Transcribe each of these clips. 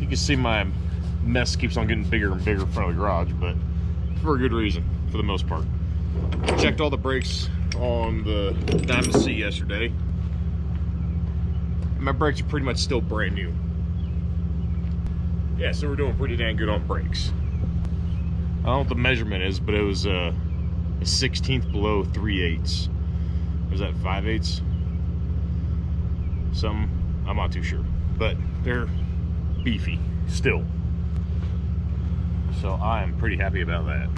You can see my mess keeps on getting bigger and bigger in front of the garage, but for a good reason, for the most part. Checked all the brakes on the Diamond C yesterday. My brakes are pretty much still brand new. Yeah, so we're doing pretty dang good on brakes. I don't know what the measurement is, but it was a 16th below 3/8. Was that 5/8? Some, I'm not too sure, but they're beefy still. So I am pretty happy about that.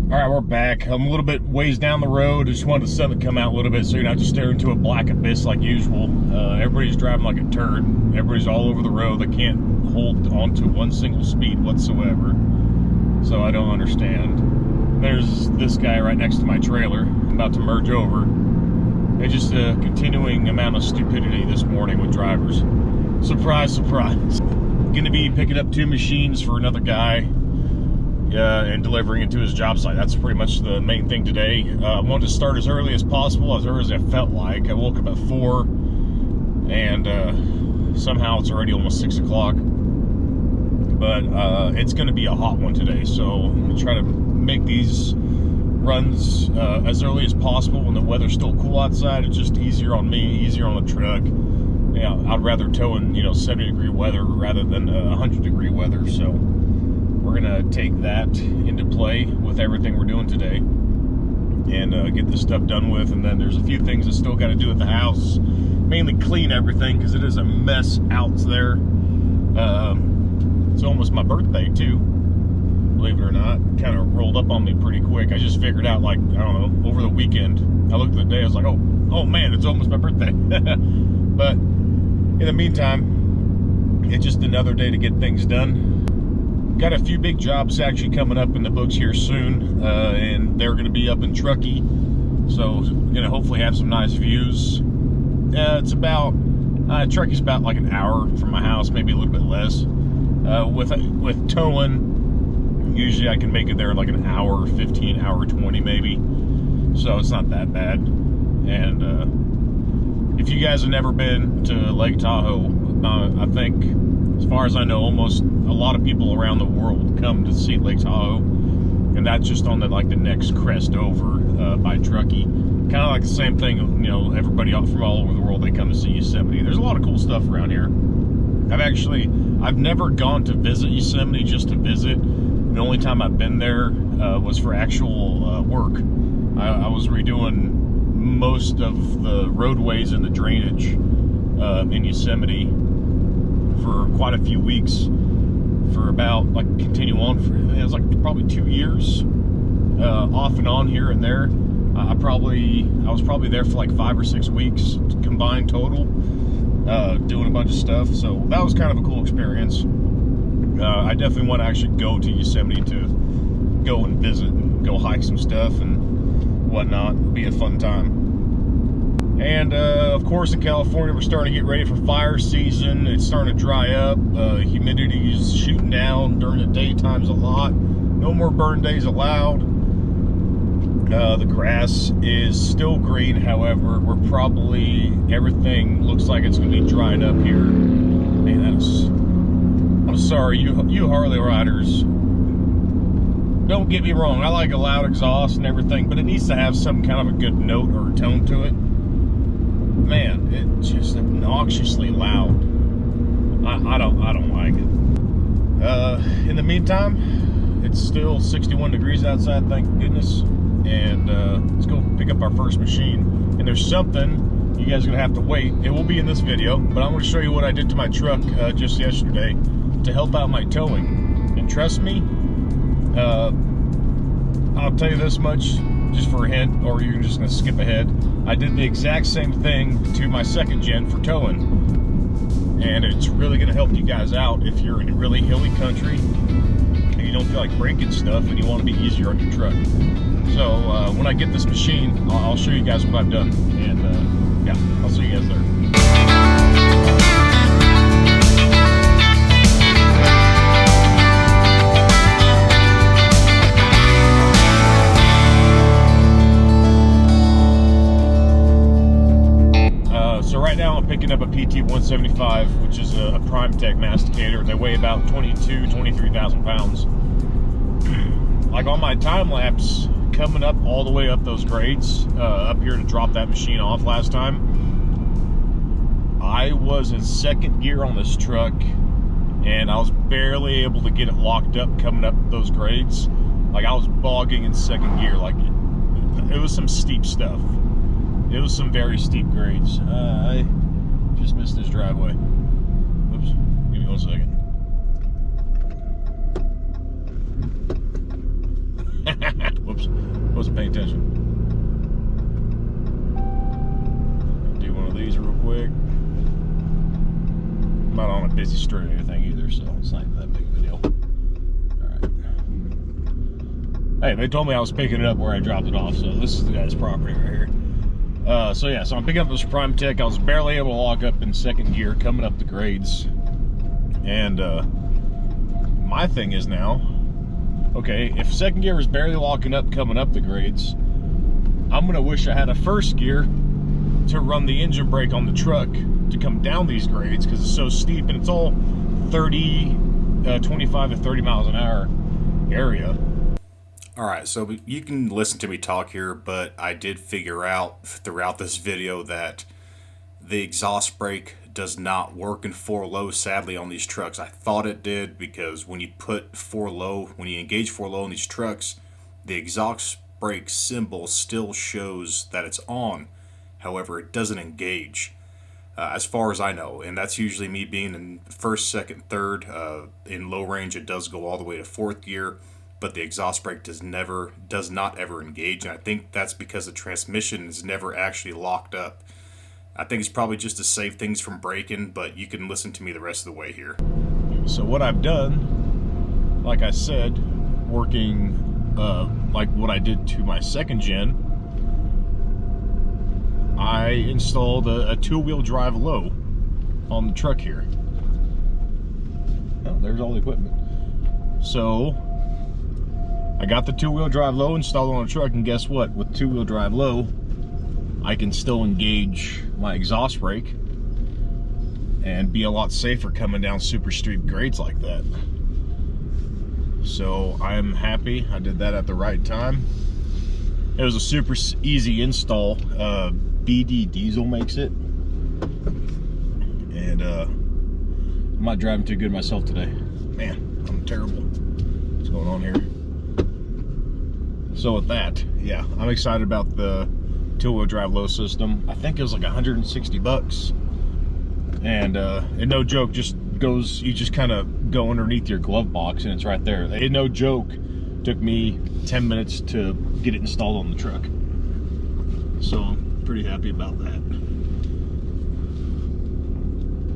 All right, we're back. I'm a little bit ways down the road. I just wanted the sun to come out a little bit so you're not just staring into a black abyss like usual. Everybody's driving like a turd. Everybody's all over the road. They can't hold onto one single speed whatsoever. So I don't understand. There's this guy right next to my trailer. I'm about to merge over. It's just a continuing amount of stupidity this morning with drivers. Surprise, surprise. Gonna be picking up 2 machines for another guy. And delivering it to his job site. That's pretty much the main thing today. I wanted to start as early as possible, as early as I felt like. I woke up at 4, and somehow it's already almost 6 o'clock. But it's going to be a hot one today, so I'm going to try to make these runs as early as possible when the weather's still cool outside. It's just easier on me, easier on the truck. Yeah, I'd rather tow in 70-degree weather rather than 100-degree weather, so we're gonna take that into play with everything we're doing today and get this stuff done with. And then there's a few things I still got to do at the house, mainly clean everything because it is a mess out there. It's almost my birthday too, believe it or not. Kind of rolled up on me pretty quick. I just figured out, like, I don't know, over the weekend I looked at the day, I was like, oh man, it's almost my birthday. But in the meantime, it's just another day to get things done. Got a few big jobs actually coming up in the books here soon, and they're going to be up in Truckee, so going to hopefully have some nice views. It's about Truckee's about like an hour from my house, maybe a little bit less. With towing, usually I can make it there in like an hour 15, hour 20 maybe, so it's not that bad. And if you guys have never been to Lake Tahoe, I think, as far as I know, almost a lot of people around the world come to see Lake Tahoe, and that's just on the next crest over by Truckee. Kind of like the same thing, everybody from all over the world, they come to see Yosemite. There's a lot of cool stuff around here. I've never gone to visit Yosemite just to visit. The only time I've been there was for actual work. I was redoing most of the roadways and the drainage in Yosemite for quite a few weeks, for about, continue on for, it was probably 2 years, off and on here and there. I was probably there for 5 or 6 weeks combined total, doing a bunch of stuff. So that was kind of a cool experience. I definitely want to actually go to Yosemite to go and visit and go hike some stuff and whatnot. It'll be a fun time. And of course, in California, we're starting to get ready for fire season. It's starting to dry up. Humidity is shooting down during the daytimes a lot. No more burn days allowed. The grass is still green, however, everything looks like it's going to be dried up here. Man, I'm sorry, you Harley riders. Don't get me wrong, I like a loud exhaust and everything, but it needs to have some kind of a good note or tone to it. Man, it's just obnoxiously loud. I don't like it. In the meantime, it's still 61 degrees outside, thank goodness. And let's go pick up our first machine. And there's something you guys are gonna have to wait. It will be in this video, but I'm gonna show you what I did to my truck just yesterday to help out my towing. And trust me, I'll tell you this much, just for a hint, or you're just gonna skip ahead. I did the exact same thing to my second gen for towing, and it's really gonna help you guys out if you're in a really hilly country and you don't feel like breaking stuff and you want to be easier on your truck. So when I get this machine, I'll show you guys what I've done, and yeah, I'll see you guys there. 25, which is a Prime Tech masticator. They weigh about 23,000 pounds. Like on my time lapse, coming up all the way up those grades, up here to drop that machine off last time, I was in second gear on this truck, and I was barely able to get it locked up coming up those grades. Like I was bogging in second gear. Like it was some steep stuff. It was some very steep grades. I just missed this driveway. Oops, give me 1 second. Whoops, wasn't paying attention. Do one of these real quick. I'm not on a busy street or anything either, so it's not that big of a deal. Alright. Hey, they told me I was picking it up where I dropped it off, so this is the guy's property right here. So I'm picking up this Prime Tech. I was barely able to lock up in second gear coming up the grades. And my thing is now, okay, if second gear is barely locking up coming up the grades, I'm gonna wish I had a first gear to run the engine brake on the truck to come down these grades, because it's so steep and it's all 25 to 30 miles an hour area. All right, so you can listen to me talk here, but I did figure out throughout this video that the exhaust brake does not work in 4-low, sadly, on these trucks. I thought it did, because when you put 4-low, when you engage 4-low in these trucks, the exhaust brake symbol still shows that it's on. However, it doesn't engage, as far as I know. And that's usually me being in first, second, third. In low range, it does go all the way to fourth gear, but the exhaust brake does not ever engage. And I think that's because the transmission is never actually locked up. I think it's probably just to save things from breaking, but you can listen to me the rest of the way here. So what I've done, like I said, working like what I did to my second gen, I installed a two-wheel drive low on the truck here. Oh, there's all the equipment. So I got the two-wheel drive low installed on the truck, and guess what? With two-wheel drive low, I can still engage my exhaust brake and be a lot safer coming down super steep grades like that. So I'm happy I did that at the right time. It was a super easy install. BD Diesel makes it, and I'm not driving too good myself today. Man, I'm terrible. What's going on here? So with that, yeah, I'm excited about the two-wheel drive low system. I think it was like 160 bucks, and no joke, just goes, you just kind of go underneath your glove box and it's right there. And no joke, took me 10 minutes to get it installed on the truck. So I'm pretty happy about that.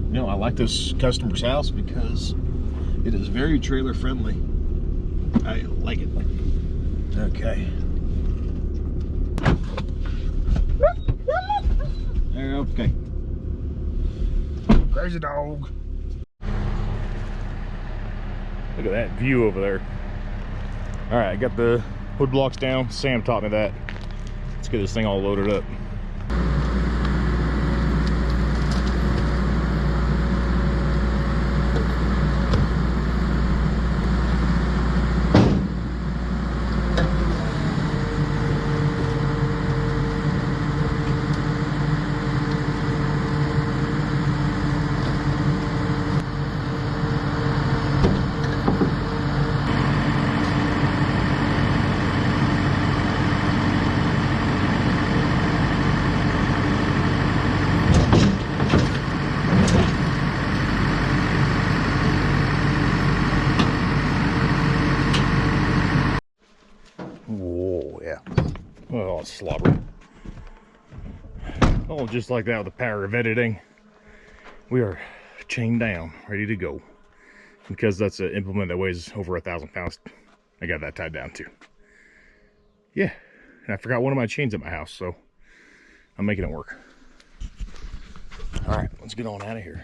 You know, I like this customer's house because it is very trailer friendly. I like it. Okay. Okay. Crazy dog. Look at that view over there. All right, I got the hood blocks down. Sam taught me that. Let's get this thing all loaded up. Whoa, yeah. Oh, it's slobber. Oh, just like that, with the power of editing, we are chained down, ready to go. Because that's an implement that weighs over 1,000 pounds, I got that tied down too. Yeah, and I forgot one of my chains at my house, so I'm making it work. All right, let's get on out of here.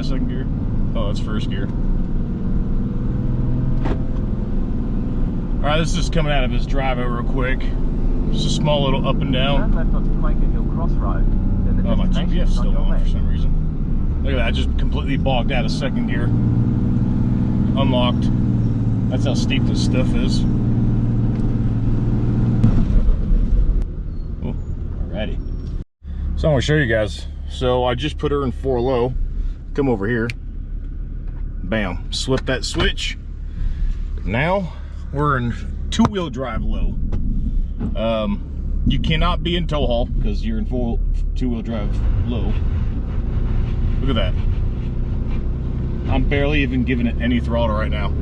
second gear? Oh, it's first gear. Alright, this is just coming out of his driveway real quick. Just a small little up and down. Turn left onto Quaker Hill Crossroad. Then the Oh, my destination GPS is on still your on for left. some reason. Look at that, I just completely bogged out of second gear. Unlocked. That's how steep this stuff is. Oh, alrighty. So I'm gonna show you guys. So I just put her in 4 low. Come over here. Bam, slip that switch. Now we're in 2-wheel drive low. You cannot be in tow haul because you're in full 2-wheel drive low. Look at that. I'm barely even giving it any throttle right now.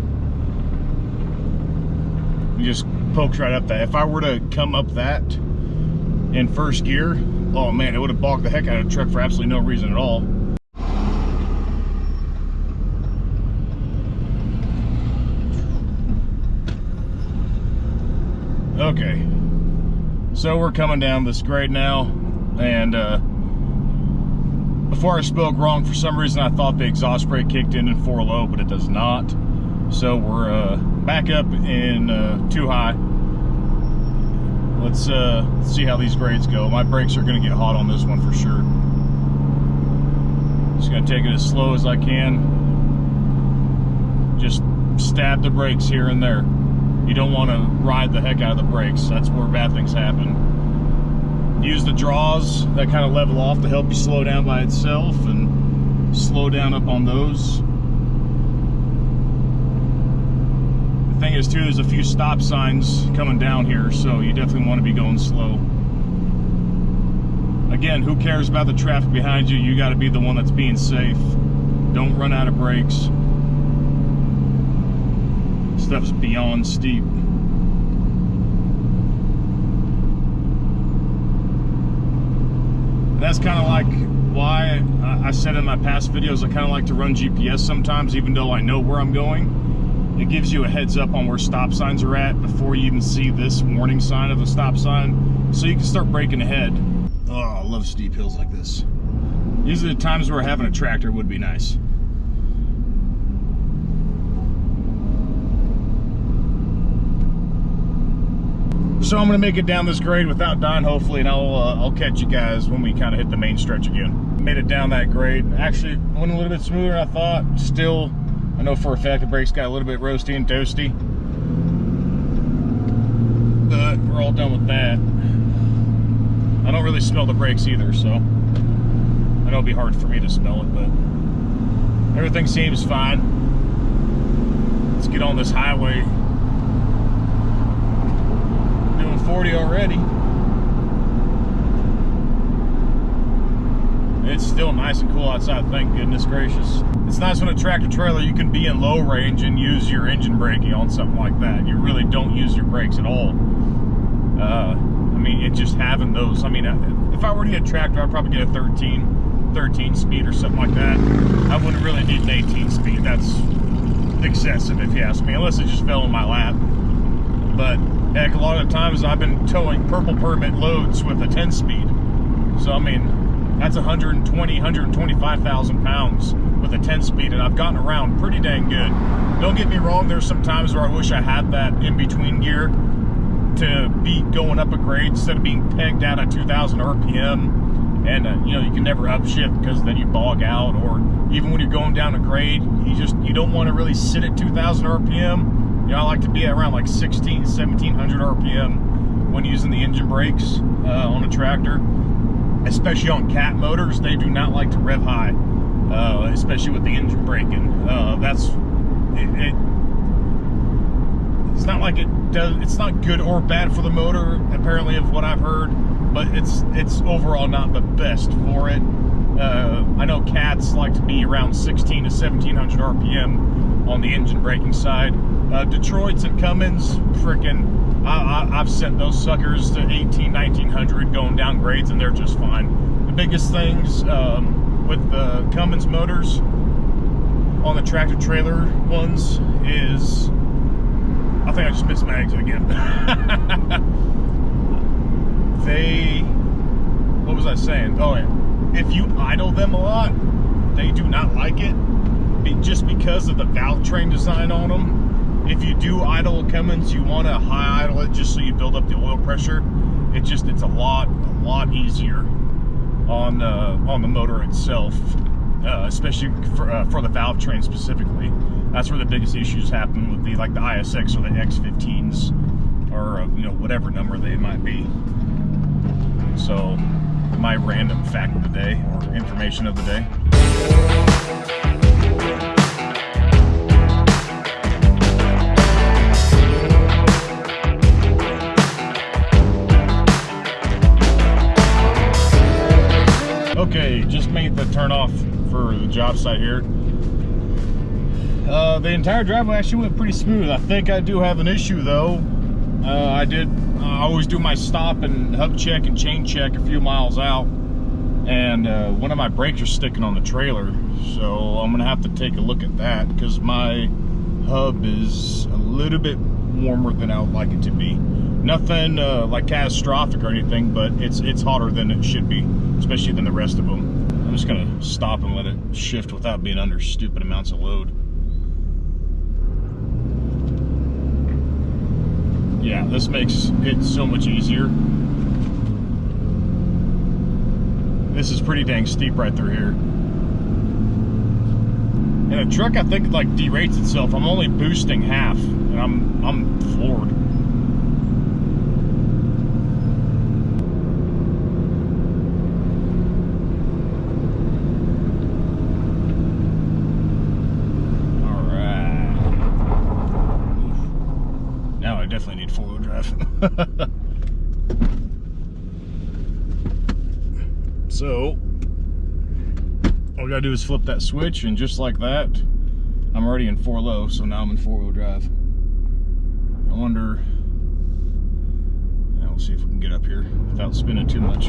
It just pokes right up that. If I were to come up that in first gear, oh man, it would have bogged the heck out of the truck for absolutely no reason at all. Okay, so we're coming down this grade now, and before I spoke wrong, for some reason I thought the exhaust brake kicked in 4 low, but it does not. So we're back up in 2 high. Let's see how these grades go. My brakes are going to get hot on this one for sure. Just going to take it as slow as I can. Just stab the brakes here and there. You don't want to ride the heck out of the brakes. That's where bad things happen. Use the draws that kind of level off to help you slow down by itself, and slow down up on those. The thing is too, there's a few stop signs coming down here, so you definitely want to be going slow. Again, who cares about the traffic behind you? You got to be the one that's being safe. Don't run out of brakes. Stuff's beyond steep. That's kind of like why I said in my past videos I kind of like to run GPS sometimes, even though I know where I'm going. It gives you a heads up on where stop signs are at before you even see this warning sign of a stop sign, so you can start braking ahead. Oh, I love steep hills like this. These are the times where having a tractor would be nice. So I'm gonna make it down this grade without dying, hopefully, and I'll catch you guys when we kind of hit the main stretch again. Made it down that grade. Actually, went a little bit smoother than I thought. Still, I know for a fact the brakes got a little bit roasty and toasty, but we're all done with that. I don't really smell the brakes either, so I know it'll be hard for me to smell it, but everything seems fine. Let's get on this highway. 40 already. It's still nice and cool outside, thank goodness gracious. It's nice when a tractor trailer you can be in low range and use your engine braking on something like that. You really don't use your brakes at all. I mean, it just having those. I mean, if I were to get a tractor, I'd probably get a 13 speed or something like that. I wouldn't really need an 18 speed. That's excessive if you ask me, unless it just fell in my lap. But heck, a lot of times I've been towing purple permit loads with a 10 speed. So I mean, that's 120, 125,000 pounds with a 10 speed, and I've gotten around pretty dang good. Don't get me wrong, there's some times where I wish I had that in-between gear to be going up a grade instead of being pegged out at 2,000 RPM. And you know, you can never upshift because then you bog out, or even when you're going down a grade, you don't want to really sit at 2,000 RPM. You know, I like to be at around like 1700 RPM when using the engine brakes on a tractor, especially on cat motors. They do not like to rev high, especially with the engine braking. It's not like it does. It's not good or bad for the motor, apparently, of what I've heard, but it's overall not the best for it. I know cats like to be around 16 to 1700 RPM on the engine braking side. Detroit's and Cummins, frickin', I've sent those suckers to 18, 1900 going down grades, and they're just fine. The biggest things with the Cummins motors on the tractor trailer ones is, I think I just missed my exit again. What was I saying? Oh yeah, if you idle them a lot, they do not like it, just because of the valve train design on them. If you do idle a Cummins, you want to high idle it just so you build up the oil pressure. It's a lot easier on the motor itself, especially for the valve train specifically. That's where the biggest issues happen with the ISX or the X15s, or whatever number they might be. So, my random fact of the day, or information of the day. Okay, just made the turn off for the job site here. The entire driveway actually went pretty smooth. I think I do have an issue though. I always do my stop and hub check and chain check a few miles out, and one of my brakes are sticking on the trailer, so I'm gonna have to take a look at that because my hub is a little bit warmer than I would like it to be. Nothing like catastrophic or anything, but it's hotter than it should be, especially than the rest of them. I'm just gonna stop and let it shift without being under stupid amounts of load. Yeah, this makes it so much easier. This is pretty dang steep right through here. And a truck, I think, like derates itself. I'm only boosting half, and I'm floored. Definitely need four-wheel drive. So all we gotta do is flip that switch, and just like that, I'm already in 4-low. So now I'm in four-wheel drive. I wonder, we'll see if we can get up here without spinning too much.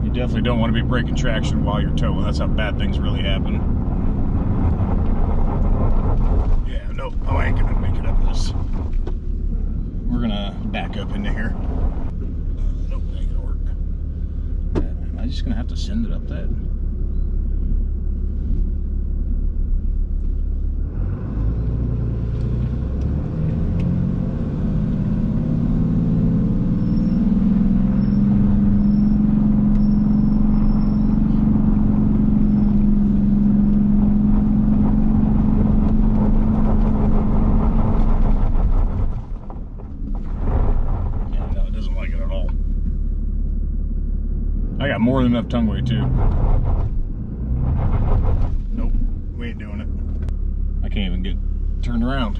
You definitely don't want to be breaking traction while you're towing. That's how bad things really happen. Nope, I ain't gonna make it up this. We're gonna back up into here. Nope, that ain't gonna work. Am I just gonna have to send it up that? I got more than enough tongue weight too. Nope, we ain't doing it. I can't even get turned around.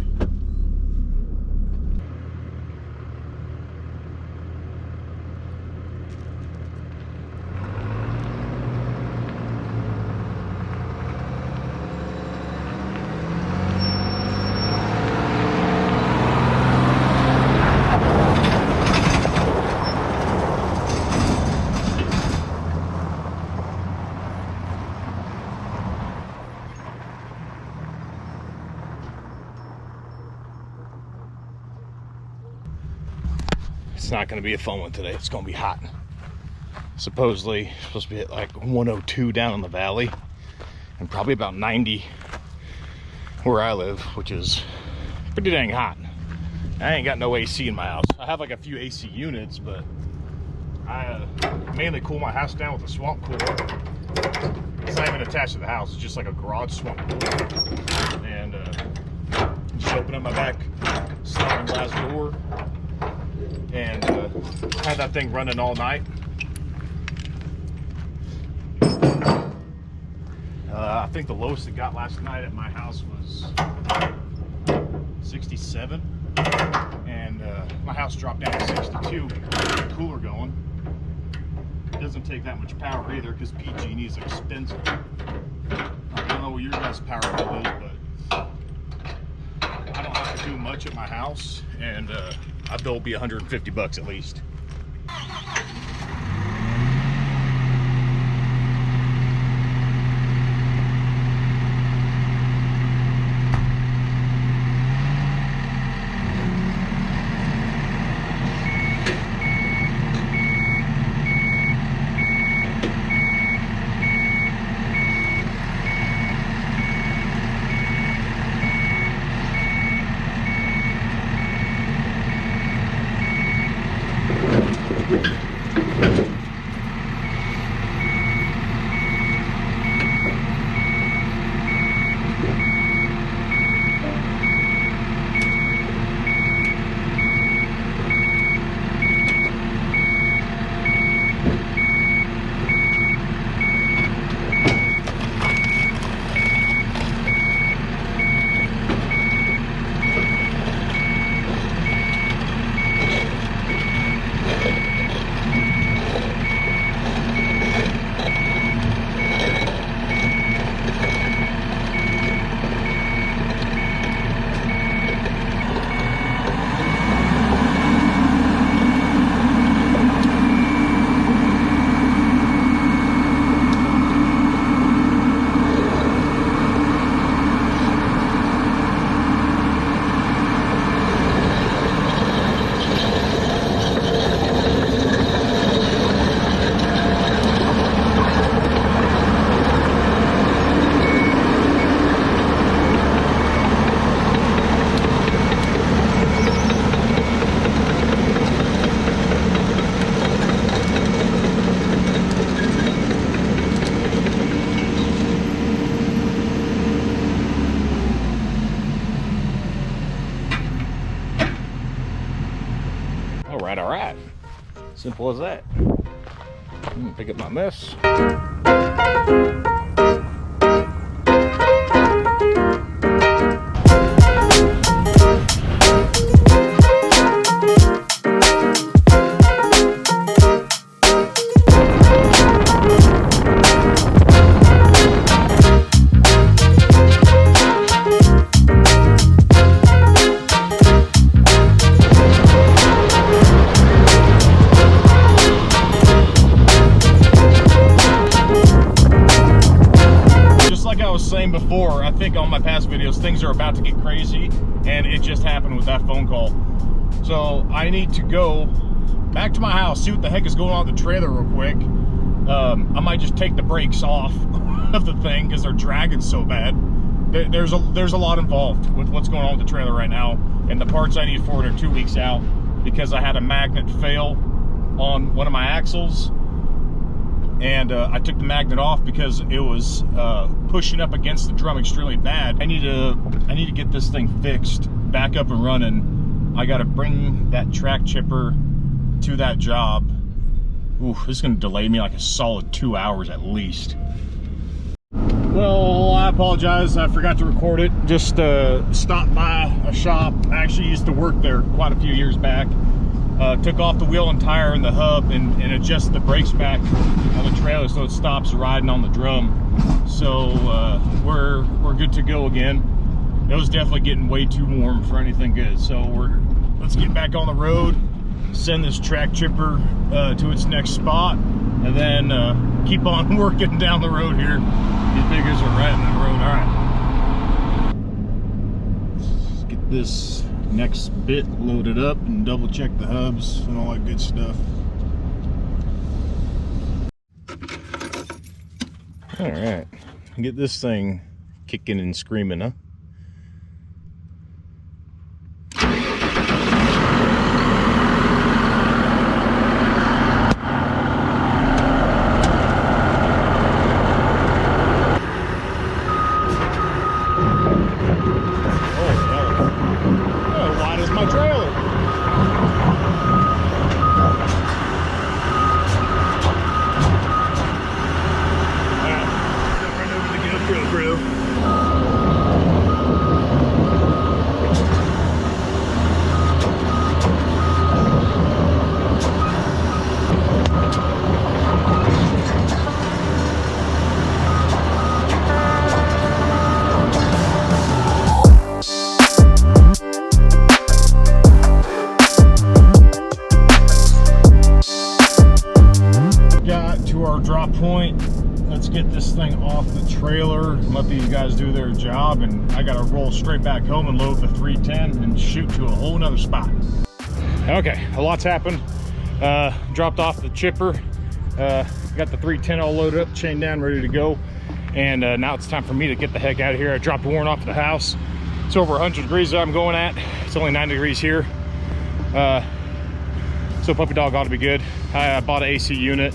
It's not going to be a fun one today. It's going to be hot. Supposedly supposed to be at like 102 down in the valley, and probably about 90 where I live, which is pretty dang hot. I ain't got no AC in my house. I have like a few AC units, but I mainly cool my house down with a swamp cooler. It's not even attached to the house. It's just like a garage swamp cooler. And just open up my back sliding glass door, and had that thing running all night. I think the lowest it got last night at my house was 67, and my house dropped down to 62. Cooler going. It doesn't take that much power either because PG&E is expensive. I don't know what your guys' power bill is, but I don't have to do much at my house, and my bill will be $150 at least. Simple as that. I'm gonna pick up my mess. Before, I think on my past videos, things are about to get crazy, and it just happened with that phone call. So I need to go back to my house, see what the heck is going on with the trailer real quick. I might just take the brakes off of the thing because they're dragging so bad. There's a lot involved with what's going on with the trailer right now, and the parts I need for it are 2 weeks out because I had a magnet fail on one of my axles. And I took the magnet off because it was pushing up against the drum extremely bad. I need to get this thing fixed, back up and running. I got to bring that track chipper to that job. Ooh, this is going to delay me like a solid 2 hours at least. Well, I apologize. I forgot to record it. Just stopped by a shop. I actually used to work there quite a few years back. Took off the wheel and tire and the hub and adjusted the brakes back on the trailer so it stops riding on the drum. So we're good to go again. It was definitely getting way too warm for anything good. So let's get back on the road, send this track chipper to its next spot, and then keep on working down the road here. These biggers are right in the road. All right. Let's get this next bit loaded up and double check the hubs and all that good stuff. All right, get this thing kicking and screaming, huh? Drop point. Let's get this thing off the trailer and let these guys do their job, and I gotta roll straight back home and load the 310 and shoot to a whole nother spot. Okay, a lot's happened. Dropped off the chipper, got the 310 all loaded up, chained down, ready to go, and now it's time for me to get the heck out of here. I dropped the warrant off at the house. It's over 100 degrees that I'm going at. It's only 9 degrees here, so puppy dog ought to be good. I bought an AC unit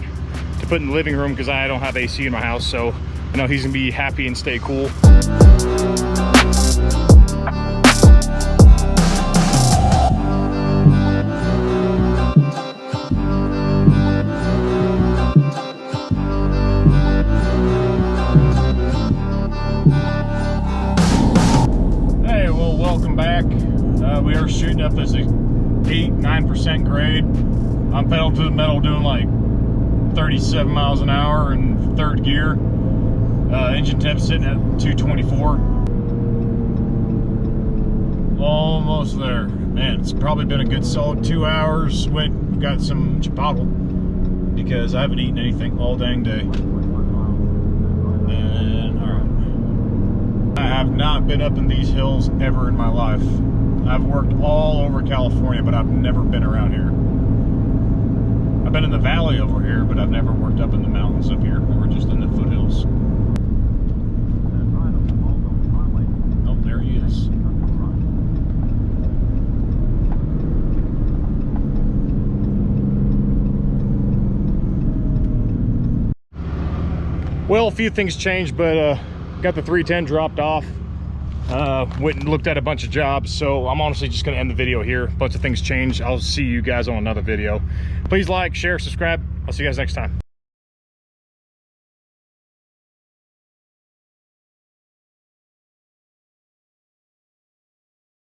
to put in the living room because I don't have AC in my house, so I know he's gonna be happy and stay cool. Hey, well, welcome back. We are shooting up this 8-9% grade. I'm pedal to the metal doing like 37 miles an hour in third gear. Engine temp sitting at 224. Almost there. Man, it's probably been a good solid 2 hours. Got some chipotle because I haven't eaten anything all dang day. And all right, I have not been up in these hills ever in my life. I've worked all over California, but I've never been around here. I've been in the valley over here, but I've never worked up in the mountains up here. We're just in the foothills. Oh, there he is. Well, a few things changed, but got the 310 dropped off. Went and looked at a bunch of jobs, so I'm honestly just gonna end the video here. A bunch of things changed. I'll see you guys on another video. Please like, share, subscribe. I'll see you guys next time.